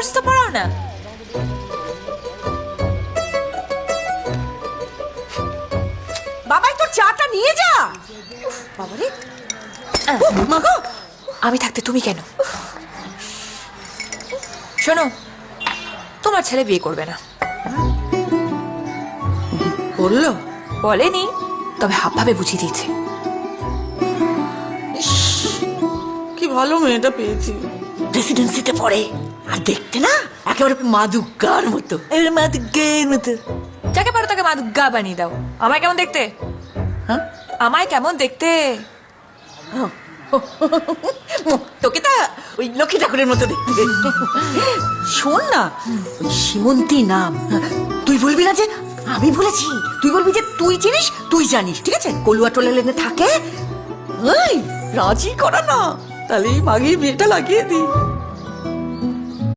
Course তো পড়াও না। বাবাই তোর চাটা নিয়ে যা। বাবারে মাগো, আমি থাকতে তুমি কেন? শোনো, তোমার ছেলে বিয়ে করবে না। বললো? বলেনি, তবে হাব ভাবে বুঝিয়ে দিয়েছে। কি ভালো মেয়েটা পেয়েছি, রেসিডেন্সিতে পড়ে, আর দেখতে না একেবারে মাদুগার মতো। মাদুগার মতো। যাকে পারো তাকে মাদুগা বানিয়ে দাও। আমায় কেমন দেখতে? হ্যাঁ, আমায় কেমন দেখতে? তোকে তা ওই লক্ষ্মী ঠাকুরের মতো দেখতে। শোন না, ওই সীমন্তী নাম তুই বলবি না যে আমি বলেছি, তুই বলবি যে তুই চিনিস, তুই জানিস, ঠিক আছে? কলুয়া টোলা লেনে থাকে। রাজি করা না, তাহলে এই মাঘের বিয়েটা লাগিয়ে দি।